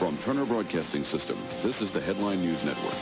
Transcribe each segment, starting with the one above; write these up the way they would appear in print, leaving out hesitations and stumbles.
From Turner Broadcasting System, this is the Headline News Network.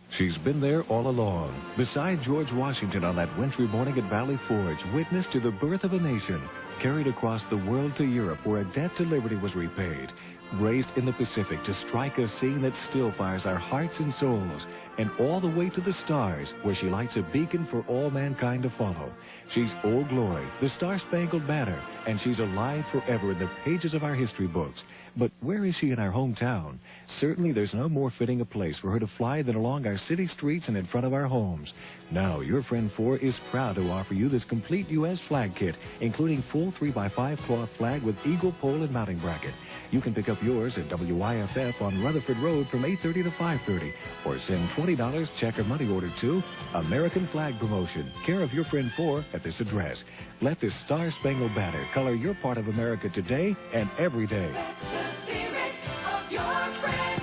She's been there all along, beside George Washington on that wintry morning at Valley Forge, witness to the birth of a nation, carried across the world to Europe where a debt to liberty was repaid, raised in the Pacific to strike a scene that still fires our hearts and souls, and all the way to the stars where she lights a beacon for all mankind to follow. She's Old Glory, the Star-Spangled Banner, and she's alive forever in the pages of our history books. But where is she in our hometown? Certainly there's no more fitting a place for her to fly than along our city streets and in front of our homes. Now, your friend 4 is proud to offer you this complete U.S. flag kit, including full 3x5 cloth flag with eagle pole and mounting bracket. You can pick up yours at WYFF on Rutherford Road from 8:30 to 5:30, or send $20 check or money order to American Flag Promotion, care of your friend 4 at this address. Let this Star-Spangled Banner color your part of America today and every day. That's the spirit of your friend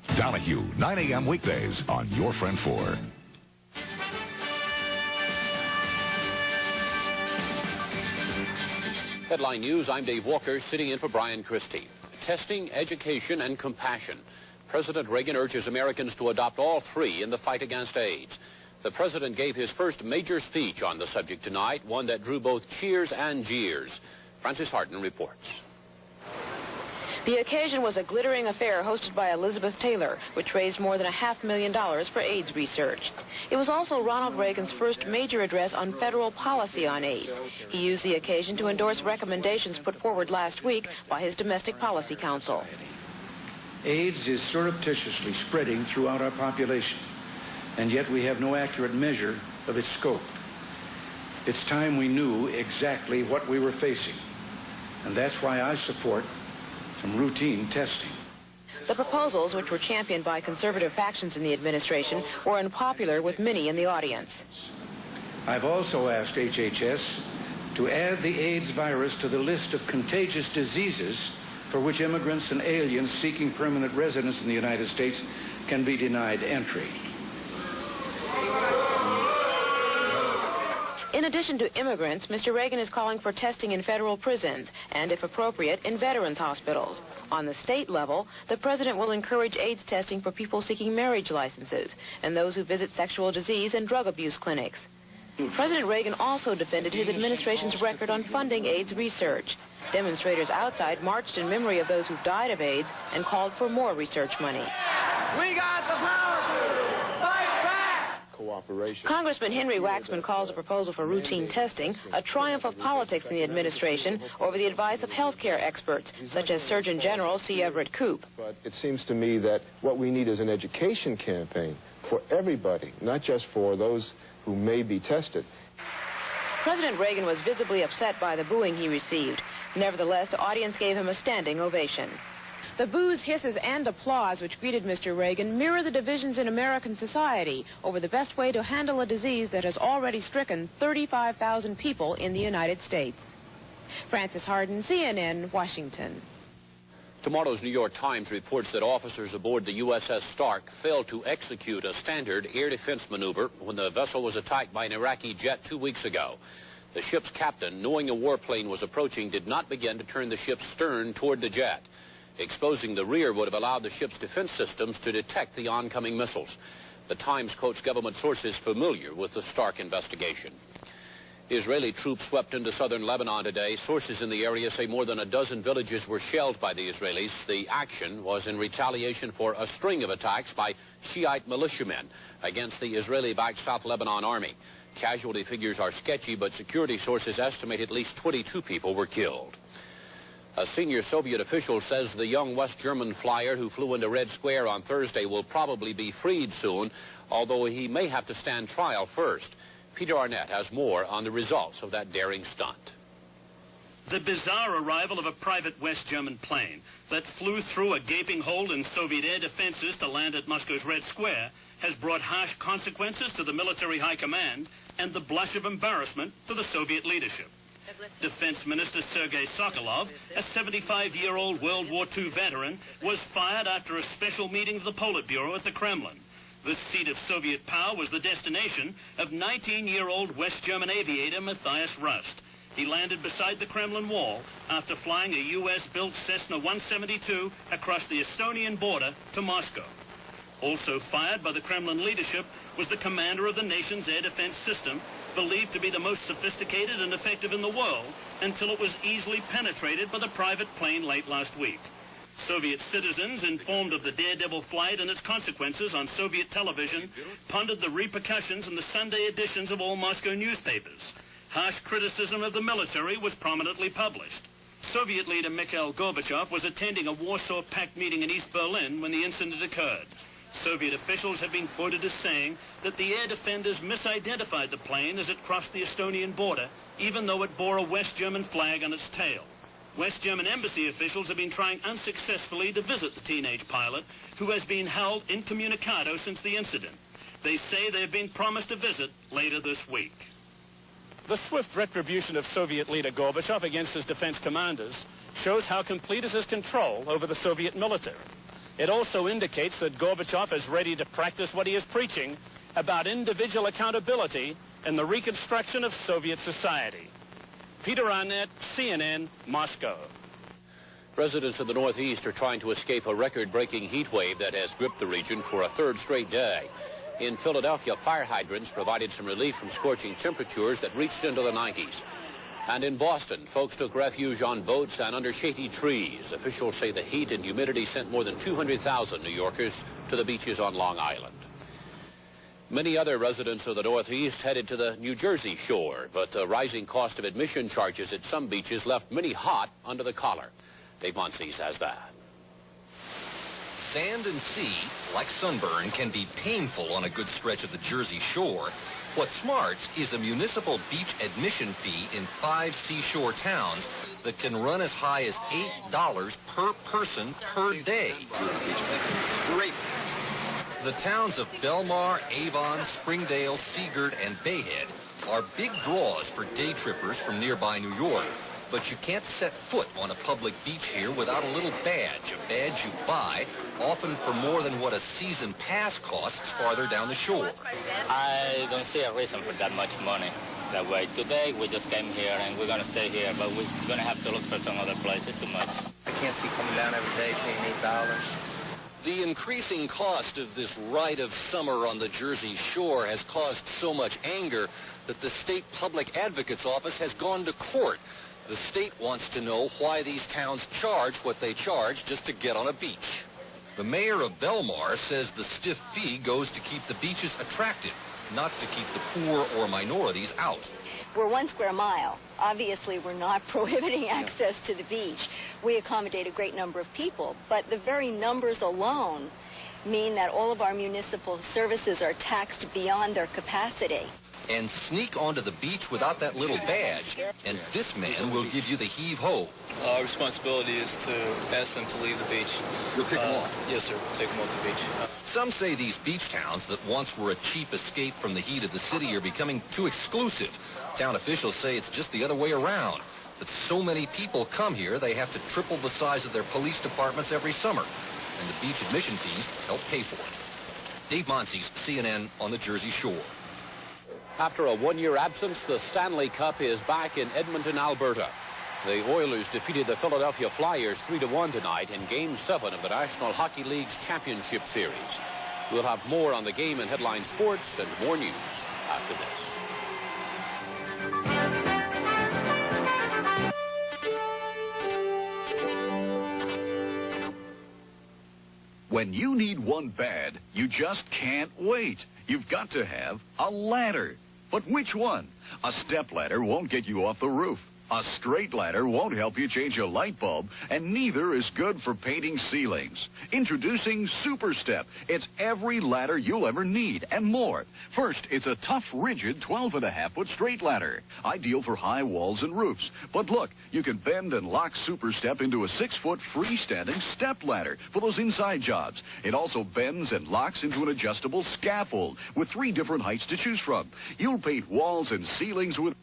4. Donahue, 9 a.m. weekdays on Your Friend 4. Headline News, I'm Dave Walker, sitting in for Brian Christie. Testing, education, and compassion. President Reagan urges Americans to adopt all three in the fight against AIDS. The president gave his first major speech on the subject tonight, one that drew both cheers and jeers. Francis Harden reports. The occasion was a glittering affair hosted by Elizabeth Taylor, which raised more than $500,000 for AIDS research. It was also Ronald Reagan's first major address on federal policy on AIDS. He used the occasion to endorse recommendations put forward last week by his Domestic Policy Council. AIDS is surreptitiously spreading throughout our population, and yet we have no accurate measure of its scope. It's time we knew exactly what we were facing, and that's why I support some routine testing. The proposals, which were championed by conservative factions in the administration, were unpopular with many in the audience. I've also asked HHS to add the AIDS virus to the list of contagious diseases for which immigrants and aliens seeking permanent residence in the United States can be denied entry. In addition to immigrants, Mr. Reagan is calling for testing in federal prisons and, if appropriate, in veterans' hospitals. On the state level, the president will encourage AIDS testing for people seeking marriage licenses and those who visit sexual disease and drug abuse clinics. President Reagan also defended his administration's record on funding AIDS research. Demonstrators outside marched in memory of those who've died of AIDS and called for more research money. We got the power to fight back! Cooperation. Congressman Henry Waxman calls a proposal for routine testing a triumph of politics in the administration over the advice of health care experts, such as Surgeon General C. Everett Koop. But it seems to me that what we need is an education campaign for everybody, not just for those who may be tested. President Reagan was visibly upset by the booing he received. Nevertheless, the audience gave him a standing ovation. The boos, hisses, and applause which greeted Mr. Reagan mirror the divisions in American society over the best way to handle a disease that has already stricken 35,000 people in the United States. Francis Harden, CNN, Washington. Tomorrow's New York Times reports that officers aboard the USS Stark failed to execute a standard air defense maneuver when the vessel was attacked by an Iraqi jet 2 weeks ago. The ship's captain, knowing a warplane was approaching, did not begin to turn the ship's stern toward the jet. Exposing the rear would have allowed the ship's defense systems to detect the oncoming missiles. The Times quotes government sources familiar with the Stark investigation. Israeli troops swept into southern Lebanon today. Sources in the area say more than a dozen villages were shelled by the Israelis. The action was in retaliation for a string of attacks by Shiite militiamen against the Israeli-backed South Lebanon army. Casualty figures are sketchy, but security sources estimate at least 22 people were killed. A senior Soviet official says the young West German flyer who flew into Red Square on Thursday will probably be freed soon, although he may have to stand trial first. Peter Arnett has more on the results of that daring stunt. The bizarre arrival of a private West German plane that flew through a gaping hole in Soviet air defenses to land at Moscow's Red Square has brought harsh consequences to the military high command and the blush of embarrassment to the Soviet leadership. Defense Minister Sergei Sokolov, a 75-year-old World War II veteran, was fired after a special meeting of the Politburo at the Kremlin. The seat of Soviet power was the destination of 19-year-old West German aviator Matthias Rust. he landed beside the Kremlin wall after flying a U.S.-built Cessna 172 across the Estonian border to Moscow. Also fired by the Kremlin leadership was the commander of the nation's air defense system, believed to be the most sophisticated and effective in the world, until it was easily penetrated by the private plane late last week. Soviet citizens, informed of the daredevil flight and its consequences on Soviet television, pondered the repercussions in the Sunday editions of all Moscow newspapers. Harsh criticism of the military was prominently published. Soviet leader Mikhail Gorbachev was attending a Warsaw Pact meeting in East Berlin when the incident occurred. Soviet officials have been quoted as saying that the air defenders misidentified the plane as it crossed the Estonian border, even though it bore a West German flag on its tail. West German embassy officials have been trying unsuccessfully to visit the teenage pilot, who has been held incommunicado since the incident. They say they have been promised a visit later this week. The swift retribution of Soviet leader Gorbachev against his defense commanders shows how complete is his control over the Soviet military. It also indicates that Gorbachev is ready to practice what he is preaching about individual accountability in the reconstruction of Soviet society. Peter Arnett, CNN, Moscow. Residents of the Northeast are trying to escape a record-breaking heat wave that has gripped the region for a third straight day. In Philadelphia, fire hydrants provided some relief from scorching temperatures that reached into the 90s. And in Boston, folks took refuge on boats and under shady trees. Officials say the heat and humidity sent more than 200,000 New Yorkers to the beaches on Long Island. Many other residents of the Northeast headed to the New Jersey shore, but the rising cost of admission charges at some beaches left many hot under the collar. Dave Monsees has that. Sand and sea, like sunburn, can be painful on a good stretch of the Jersey shore. What's smart is a municipal beach admission fee in 5 seashore towns that can run as high as $8 per person per day. Great. The towns of Belmar, Avon, Springdale, Seagirt, and Bayhead are big draws for day trippers from nearby New York. But you can't set foot on a public beach here without a little badge, a badge you buy, often for more than what a season pass costs farther down the shore. I don't see a reason for that much money that way. Today, we just came here, and we're going to stay here, but we're going to have to look for some other place. It's too much. I can't see coming down every day paying $8. The increasing cost of this rite of summer on the Jersey shore has caused so much anger that the state public advocate's office has gone to court. The state wants to know why these towns charge what they charge just to get on a beach. The mayor of Belmar says the stiff fee goes to keep the beaches attractive, not to keep the poor or minorities out. We're 1 square mile. Obviously, we're not prohibiting access to the beach. We accommodate a great number of people, but the very numbers alone mean that all of our municipal services are taxed beyond their capacity. And sneak onto the beach without that little badge, and this man will give you the heave-ho. Our responsibility is to ask them to leave the beach. You'll take them off? Yes, sir. Take them off the beach. Some say these beach towns that once were a cheap escape from the heat of the city are becoming too exclusive. Town officials say it's just the other way around, that so many people come here they have to triple the size of their police departments every summer, and the beach admission fees help pay for it. Dave Monsees, CNN on the Jersey Shore. After a one-year absence, the Stanley Cup is back in Edmonton, Alberta. The Oilers defeated the Philadelphia Flyers 3-1 tonight in Game 7 of the National Hockey League's Championship Series. We'll have more on the game in Headline Sports and more news after this. When you need one bad, you just can't wait. You've got to have a ladder. But which one? A step ladder won't get you off the roof. A straight ladder won't help you change a light bulb, and neither is good for painting ceilings. Introducing Super Step. It's every ladder you'll ever need, and more. First, it's a tough, rigid 12.5-foot straight ladder, ideal for high walls and roofs. But look, you can bend and lock Super Step into a 6-foot freestanding step ladder for those inside jobs. It also bends and locks into an adjustable scaffold with 3 different heights to choose from. You'll paint walls and ceilings with...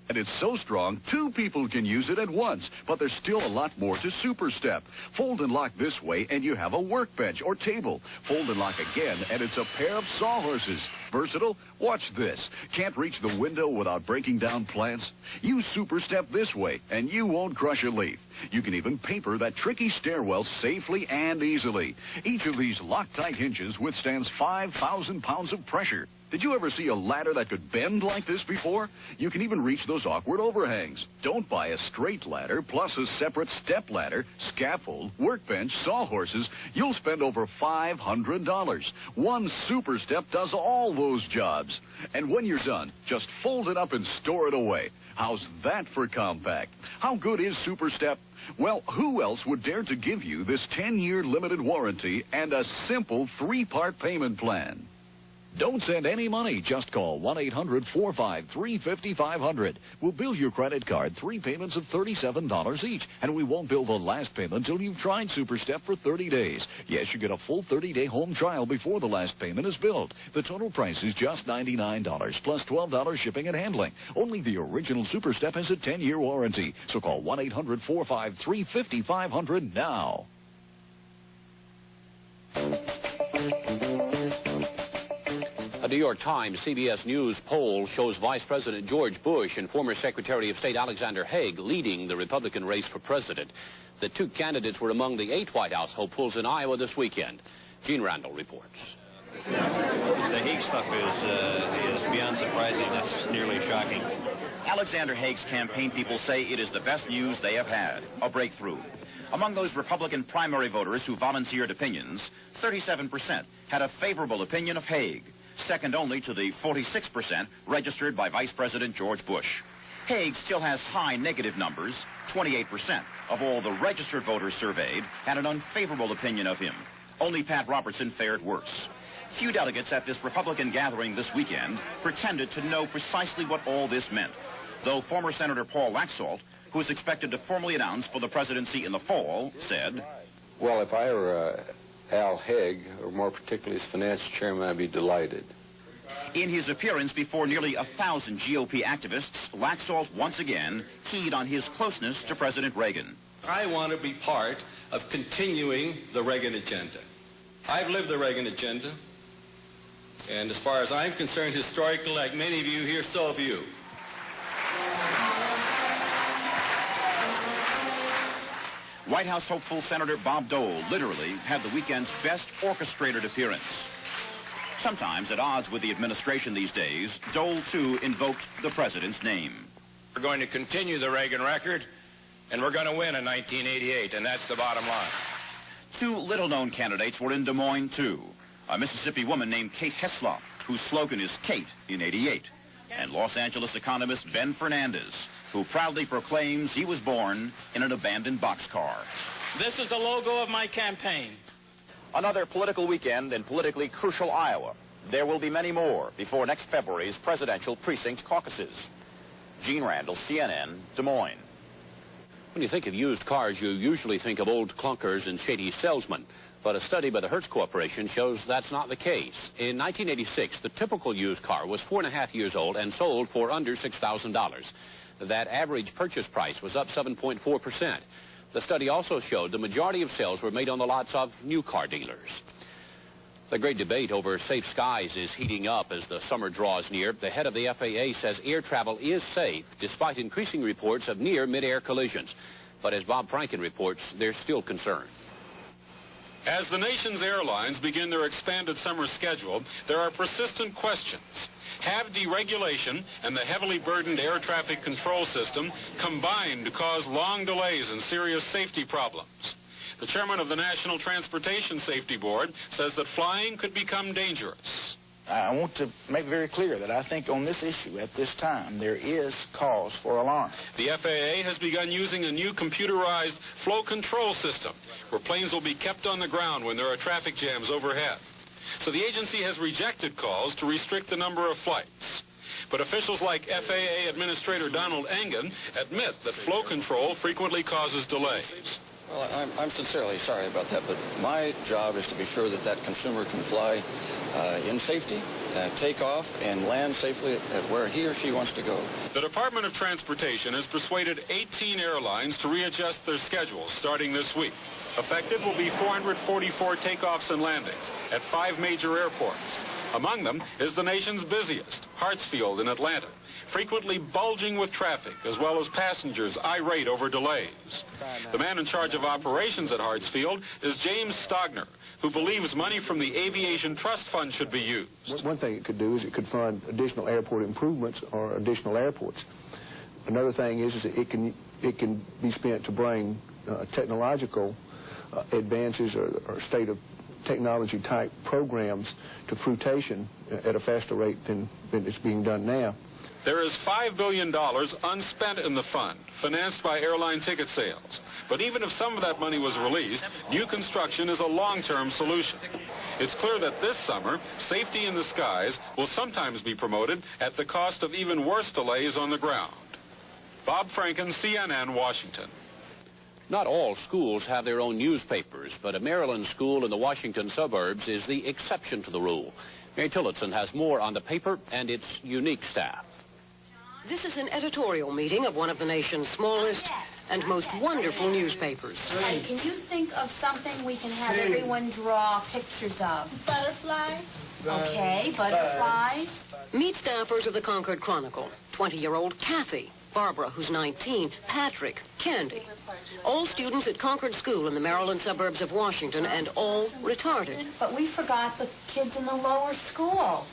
And it's so strong, 2 people can use it at once, but there's still a lot more to Super Step. Fold and lock this way, and you have a workbench or table. Fold and lock again, and it's a pair of sawhorses. versatile? Watch this. Can't reach the window without breaking down plants? Use Super Step this way, and you won't crush a leaf. You can even paper that tricky stairwell safely and easily. Each of these Loctite hinges withstands 5,000 pounds of pressure. Did you ever see a ladder that could bend like this before? You can even reach those awkward overhangs. Don't buy a straight ladder plus a separate step ladder, scaffold, workbench, sawhorses. You'll spend over $500. One Super Step does all those jobs. And when you're done, just fold it up and store it away. How's that for compact? How good is Super Step? Well, who else would dare to give you this 10-year limited warranty and a simple 3-part payment plan? Don't send any money. Just call 1-800-453-5500. We'll bill your credit card 3 payments of $37 each, and we won't bill the last payment until you've tried Super Step for 30 days. Yes, you get a full 30-day home trial before the last payment is billed. The total price is just $99 plus $12 shipping and handling. Only the original Super Step has a 10-year warranty. So call 1-800-453-5500 now. A New York Times CBS News poll shows Vice President George Bush and former Secretary of State Alexander Haig leading the Republican race for president. The two candidates were among the 8 White House hopefuls in Iowa this weekend. Gene Randall reports. The Haig stuff is beyond surprising. That's nearly shocking. Alexander Haig's campaign people say it is the best news they have had, a breakthrough. Among those Republican primary voters who volunteered opinions, 37% had a favorable opinion of Haig, second only to the 46% registered by Vice President George Bush. Haig still has high negative numbers. 28% of all the registered voters surveyed had an unfavorable opinion of him. Only Pat Robertson fared worse. Few delegates at this Republican gathering this weekend pretended to know precisely what all this meant, though former Senator Paul Laxalt, who is expected to formally announce for the presidency in the fall, said, "Well, if I were Al Haig, or more particularly his finance chairman, I'd be delighted." In his appearance before nearly 1,000 GOP activists, Laxalt once again keyed on his closeness to President Reagan. I want to be part of continuing the Reagan agenda. I've lived the Reagan agenda, and as far as I'm concerned, historically, like many of you here, so have you. White House hopeful Senator Bob Dole literally had the weekend's best orchestrated appearance. Sometimes at odds with the administration these days, Dole, too, invoked the president's name. We're going to continue the Reagan record, and we're going to win in 1988, and that's the bottom line. 2 little-known candidates were in Des Moines, too. A Mississippi woman named Kate Heslop, whose slogan is Kate in '88, and Los Angeles economist Ben Fernandez, who proudly proclaims he was born in an abandoned boxcar. This is the logo of my campaign. Another political weekend in politically crucial Iowa. There will be many more before next February's presidential precinct caucuses. Gene Randall, CNN, Des Moines. When you think of used cars, you usually think of old clunkers and shady salesmen. But a study by the Hertz Corporation shows that's not the case. In 1986, the typical used car was 4.5 years old and sold for under $6,000. That average purchase price was up 7.4%. The study also showed the majority of sales were made on the lots of new car dealers. The great debate over safe skies is heating up as the summer draws near. The head of the FAA says air travel is safe, despite increasing reports of near mid-air collisions. But as Bob Franken reports, there's still concern. As the nation's airlines begin their expanded summer schedule, there are persistent questions. Have deregulation and the heavily burdened air traffic control system combined to cause long delays and serious safety problems? The chairman of the National Transportation Safety Board says that flying could become dangerous. I want to make very clear that I think on this issue at this time there is cause for alarm. The FAA has begun using a new computerized flow control system where planes will be kept on the ground when there are traffic jams overhead. So the agency has rejected calls to restrict the number of flights. But officials like FAA Administrator Donald Engen admit that flow control frequently causes delays. Well, I'm sincerely sorry about that, but my job is to be sure that that consumer can fly in safety, take off, and land safely at where he or she wants to go. The Department of Transportation has persuaded 18 airlines to readjust their schedules starting this week. Effective will be 444 takeoffs and landings at 5 major airports. Among them is the nation's busiest, Hartsfield in Atlanta, frequently bulging with traffic, as well as passengers irate over delays. The man in charge of operations at Hartsfield is James Stogner, who believes money from the Aviation Trust Fund should be used. One thing it could do is it could fund additional airport improvements or additional airports. Another thing is that it can be spent to bring technological advances or state of technology type programs to fruition at a faster rate than it's being done now. There is $5 billion unspent in the fund, financed by airline ticket sales. But even if some of that money was released, new construction is a long-term solution. It's clear that this summer, safety in the skies will sometimes be promoted at the cost of even worse delays on the ground. Bob Franken, CNN, Washington. Not all schools have their own newspapers, but a Maryland school in the Washington suburbs is the exception to the rule. Mary Tillotson has more on the paper and its unique staff. This is an editorial meeting of one of the nation's smallest and most wonderful newspapers. And can you think of something we can have everyone draw pictures of? Butterflies. Okay, butterflies. Meet staffers of the Concord Chronicle. 20-year-old Kathy, Barbara, who's 19, Patrick, Candy. All students at Concord School in the Maryland suburbs of Washington, and all retarded. But we forgot the kids in the lower school.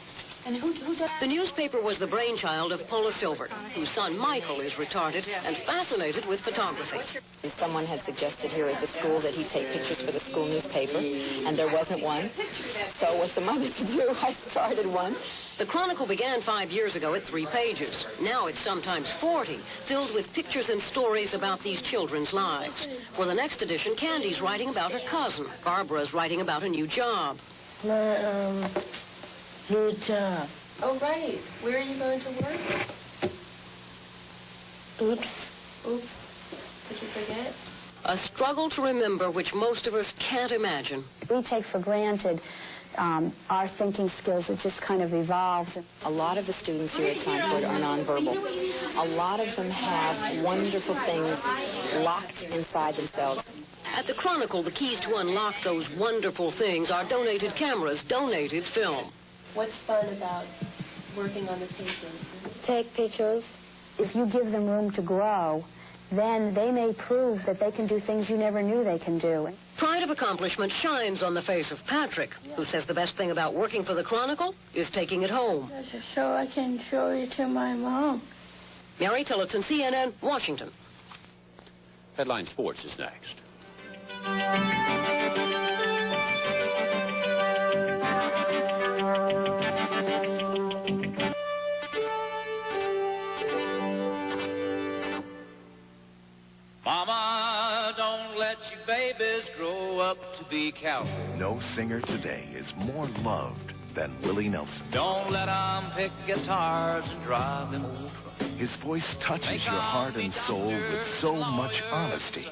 And who does? The newspaper was the brainchild of Paula Silvert, whose son Michael is retarded and fascinated with photography. Someone had suggested here at the school that he take pictures for the school newspaper, and there wasn't one. So what's the mother to do? I started one. The Chronicle began 5 years ago at 3 pages. Now it's sometimes 40, filled with pictures and stories about these children's lives. For the next edition, Candy's writing about her cousin. Barbara's writing about a new job. New job. Oh, right. Where are you going to work? Oops. Oops. Did you forget? A struggle to remember which most of us can't imagine. We take for granted our thinking skills that just kind of evolved. A lot of the students here at Concord are nonverbal. A lot of them have wonderful things locked inside themselves. At the Chronicle, the keys to unlock those wonderful things are donated cameras, donated film. What's fun about working on the paper? Take pictures. If you give them room to grow, then they may prove that they can do things you never knew they can do. Pride of accomplishment shines on the face of Patrick, who says the best thing about working for the Chronicle is taking it home. So I can show you to my mom. Mary Tillotson, CNN, Washington. Headline Sports is next. Mama, don't let your babies grow up to be cowboys. No singer today is more loved than Willie Nelson. Don't let them pick guitars and drive them old trucks. His voice touches your heart and soul with so much honesty.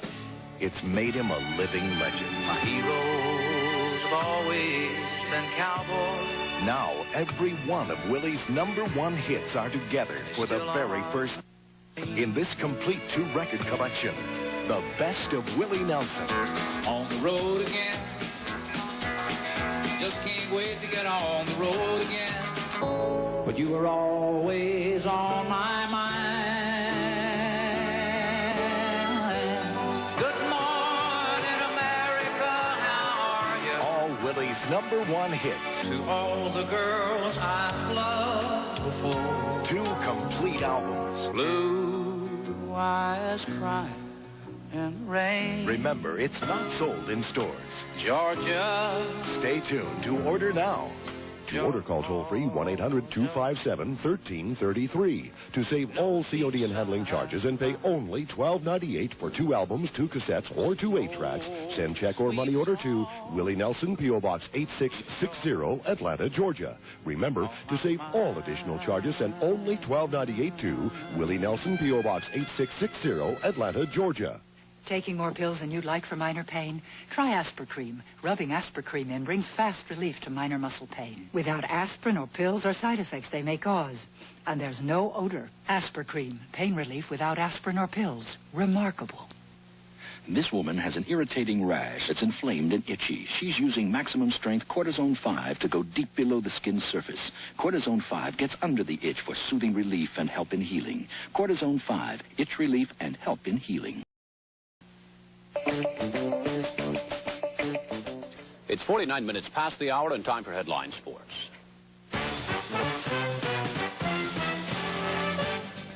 It's made him a living legend. My heroes have always been cowboys. Now, every one of Willie's #1 hits are together for the very first in this complete 2-record collection, The Best of Willie Nelson. On the road again. Just can't wait to get on the road again. But you were always on my mind. Good morning, America, how are you? All Willie's #1 hits. To all the girls I've loved before. 2 complete albums. Blue eyes cry in rain. Remember, it's not sold in stores. Georgia. Stay tuned to order now. To order, call toll-free 1-800-257-1333 to save all COD and handling charges and pay only $12.98 for 2 albums, 2 cassettes, or 2 8-tracks. Send check or money order to Willie Nelson, P.O. Box 8660, Atlanta, Georgia. Remember, to save all additional charges and only $12.98 to Willie Nelson, P.O. Box 8660, Atlanta, Georgia. Taking more pills than you'd like for minor pain? Try Aspercreme. Rubbing Aspercreme in brings fast relief to minor muscle pain, without aspirin or pills or side effects they may cause. And there's no odor. Aspercreme, pain relief without aspirin or pills. Remarkable. This woman has an irritating rash that's inflamed and itchy. She's using maximum strength Cortisone 5 to go deep below the skin's surface. Cortisone 5 gets under the itch for soothing relief and help in healing. Cortisone 5, itch relief and help in healing. It's 49 minutes past the hour and time for Headline Sports.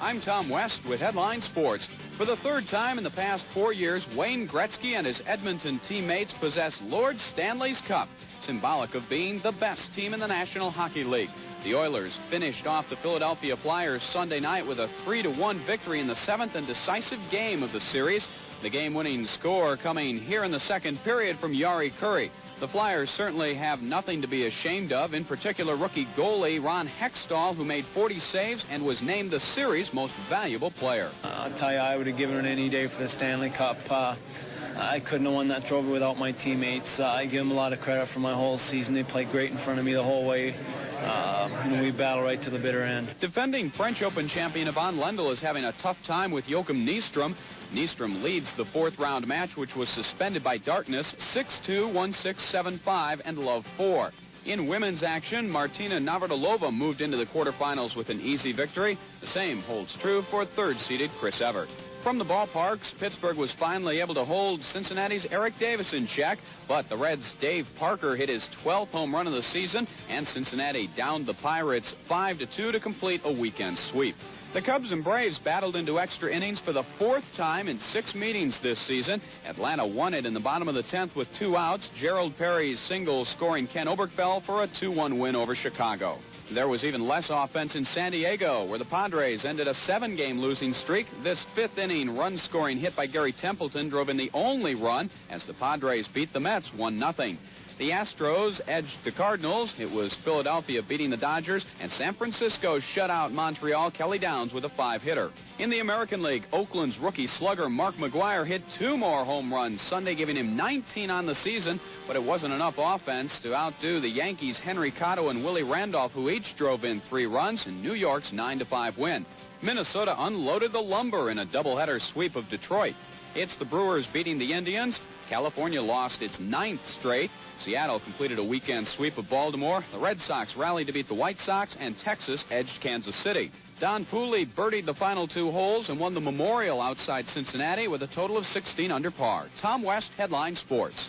I'm Tom West with Headline Sports. For the third time in the past 4 years, Wayne Gretzky and his Edmonton teammates possess Lord Stanley's Cup, symbolic of being the best team in the National Hockey League. The Oilers finished off the Philadelphia Flyers Sunday night with a 3-1 victory in the seventh and decisive game of the series. The game-winning score coming here in the second period from Jari Kurri. The Flyers certainly have nothing to be ashamed of, in particular rookie goalie Ron Hextall, who made 40 saves and was named the series' most valuable player. I'll tell you, I would have given it any day for the Stanley Cup. I couldn't have won that trophy without my teammates. I give them a lot of credit for my whole season. They played great in front of me the whole way. And we battle right to the bitter end. Defending French Open champion Yvonne Lendl is having a tough time with Joachim Nystrom. Nystrom leads the fourth-round match, which was suspended by darkness, 6-2, 1-6, 7-5, and love 4. In women's action, Martina Navratilova moved into the quarterfinals with an easy victory. The same holds true for third-seeded Chris Evert. From the ballparks, Pittsburgh was finally able to hold Cincinnati's Eric Davis in check, but the Reds' Dave Parker hit his 12th home run of the season, and Cincinnati downed the Pirates 5-2 to complete a weekend sweep. The Cubs and Braves battled into extra innings for the fourth time in 6 meetings this season. Atlanta won it in the bottom of the 10th with 2 outs. Gerald Perry's single scoring Ken Oberkfell for a 2-1 win over Chicago. There was even less offense in San Diego, where the Padres ended a 7-game losing streak. This 5th-inning run-scoring hit by Gary Templeton drove in the only run as the Padres beat the Mets 1-0. The Astros edged the Cardinals. It was Philadelphia beating the Dodgers, and San Francisco shut out Montreal. Kelly Downs with a 5-hitter. In the American League, Oakland's rookie slugger Mark McGwire hit 2 more home runs Sunday, giving him 19 on the season, but it wasn't enough offense to outdo the Yankees' Henry Cotto and Willie Randolph, who each drove in 3 runs in New York's 9-5 win. Minnesota unloaded the lumber in a doubleheader sweep of Detroit. It's the Brewers beating the Indians. California lost its 9th straight. Seattle completed a weekend sweep of Baltimore. The Red Sox rallied to beat the White Sox, and Texas edged Kansas City. Don Pooley birdied the final 2 holes and won the Memorial outside Cincinnati with a total of 16 under par. Tom West, Headline Sports.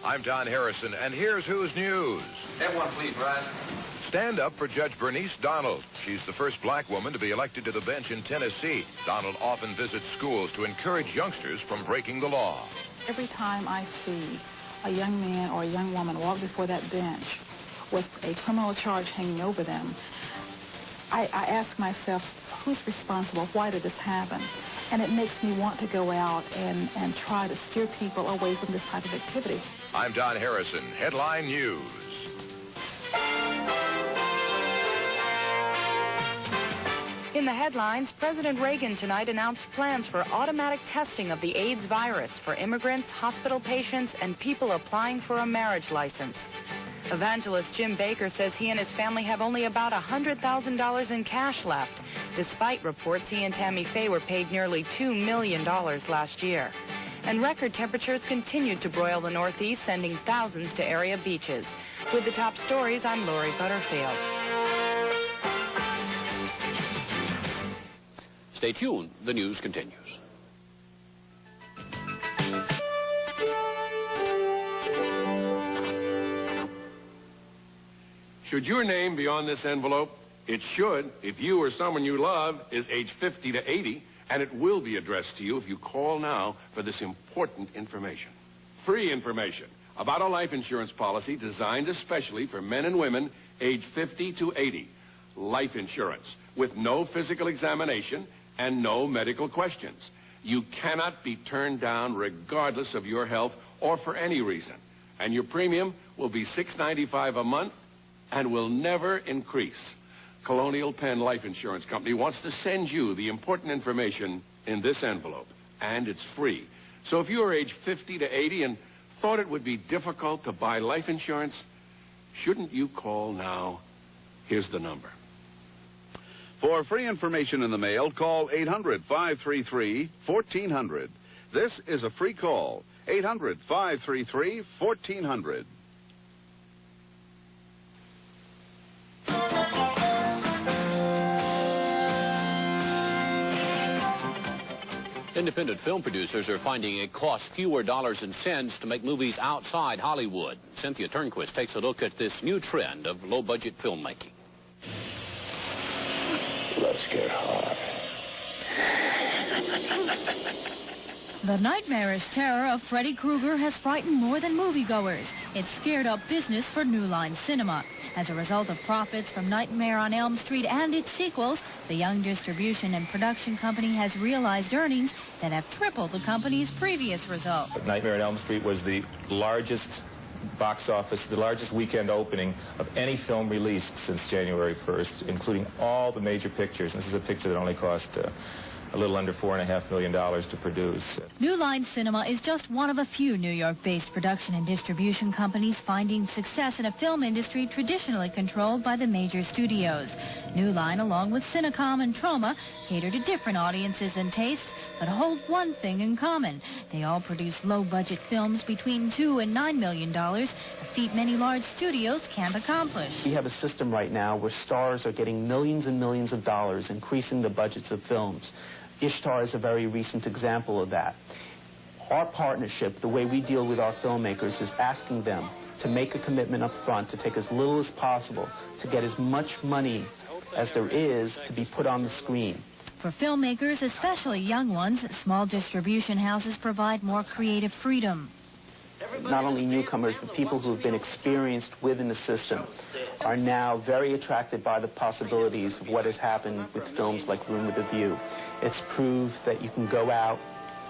I'm Don Harrison, and here's who's news. Everyone, please rise. Stand up for Judge Bernice Donald. She's the first black woman to be elected to the bench in Tennessee. Donald often visits schools to encourage youngsters from breaking the law. Every time I see a young man or a young woman walk before that bench with a criminal charge hanging over them, I ask myself, who's responsible? Why did this happen? And it makes me want to go out and try to steer people away from this type of activity. I'm Don Harrison, Headline News. In the headlines, President Reagan tonight announced plans for automatic testing of the AIDS virus for immigrants, hospital patients, and people applying for a marriage license. Evangelist Jim Baker says he and his family have only about $100,000 in cash left, despite reports he and Tammy Faye were paid nearly $2 million last year. And record temperatures continued to broil the Northeast, sending thousands to area beaches. With the top stories, I'm Lori Butterfield. Stay tuned. The news continues. Should your name be on this envelope? It should if you or someone you love is age 50 to 80, and it will be addressed to you if you call now for this important information. Free information about a life insurance policy designed especially for men and women age 50 to 80. Life insurance with no physical examination and no medical questions. You cannot be turned down regardless of your health or for any reason. and your premium will be $6.95 a month and will never increase. Colonial Penn Life Insurance Company wants to send you the important information in this envelope, and it's free. So if you are age 50 to 80 and thought it would be difficult to buy life insurance, shouldn't you call now? Here's the number. For free information in the mail, call 800-533-1400. This is a free call. 800-533-1400. Independent film producers are finding it costs fewer dollars and cents to make movies outside Hollywood. Cynthia Turnquist takes a look at this new trend of low-budget filmmaking. Let's get high. The nightmarish terror of Freddy Krueger has frightened more than moviegoers. It's scared up business for New Line Cinema. As a result of profits from Nightmare on Elm Street and its sequels, the Young distribution and production company has realized earnings that have tripled the company's previous results. Nightmare on Elm Street was the largest box office, the largest weekend opening of any film released since January 1st, including all the major pictures. This is a picture that only cost a little under $4.5 million to produce. New Line Cinema is just one of a few New York-based production and distribution companies finding success in a film industry traditionally controlled by the major studios. New Line, along with Cinecom and Troma, cater to different audiences and tastes, but hold one thing in common. They all produce low-budget films between $2 and $9 million, a feat many large studios can't accomplish. We have a system right now where stars are getting millions and millions of dollars, increasing the budgets of films. Ishtar is a very recent example of that. Our partnership, the way we deal with our filmmakers, is asking them to make a commitment up front, to take as little as possible, to get as much money as there is to be put on the screen. For filmmakers, especially young ones, small distribution houses provide more creative freedom. Not only newcomers, but people who have been experienced within the system are now very attracted by the possibilities of what has happened with films like Room with a View. It's proved that you can go out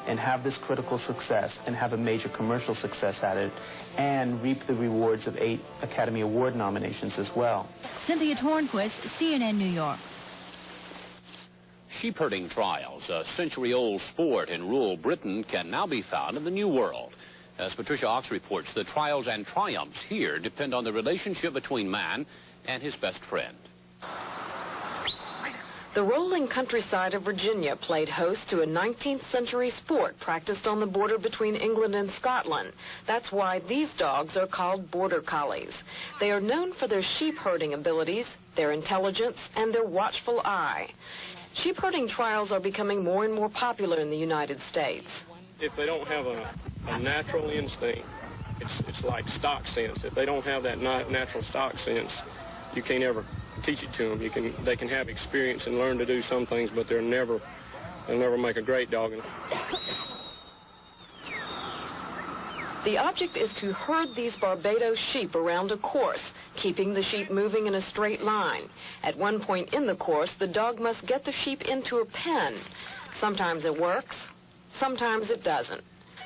and have this critical success and have a major commercial success at it and reap the rewards of 8 Academy Award nominations as well. Cynthia Turnquist, CNN New York. Sheep herding trials, a century-old sport in rural Britain, can now be found in the New World. As Patricia Ox reports, the trials and triumphs here depend on the relationship between man and his best friend. The rolling countryside of Virginia played host to a 19th century sport practiced on the border between England and Scotland. That's why these dogs are called border collies. They are known for their sheep herding abilities, their intelligence, and their watchful eye. Sheep herding trials are becoming more and more popular in the United States. If they don't have a natural instinct, it's like stock sense. If they don't have that natural stock sense, you can't ever teach it to them. They can have experience and learn to do some things, but they'll never make a great dog. The object is to herd these Barbados sheep around a course, keeping the sheep moving in a straight line. At one point in the course, the dog must get the sheep into a pen. Sometimes it works, sometimes it doesn't.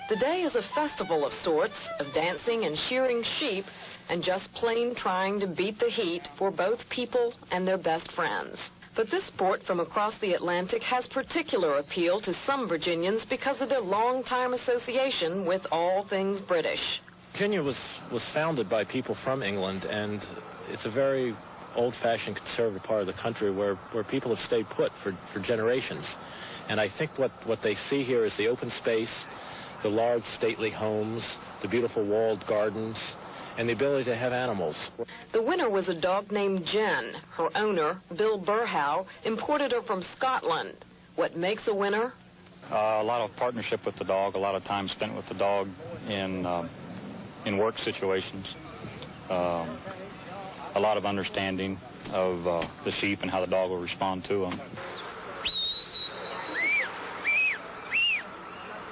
The day is a festival of sorts, of dancing and shearing sheep, and just plain trying to beat the heat for both people and their best friends. But this sport from across the Atlantic has particular appeal to some Virginians because of their long-time association with all things British. Virginia was founded by people from England, and it's a very old-fashioned conservative part of the country where people have stayed put for generations. And I think what they see here is the open space, the large stately homes, the beautiful walled gardens, and the ability to have animals. The winner was a dog named Jen. Her owner, Bill Burhow, imported her from Scotland. What makes a winner? A lot of partnership with the dog, a lot of time spent with the dog in work situations, a lot of understanding of the sheep and how the dog will respond to them.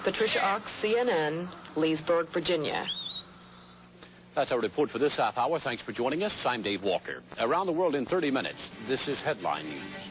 Patricia Ox, CNN, Leesburg, Virginia. That's our report for this half hour. Thanks for joining us. I'm Dave Walker. Around the world in 30 minutes, this is Headline News.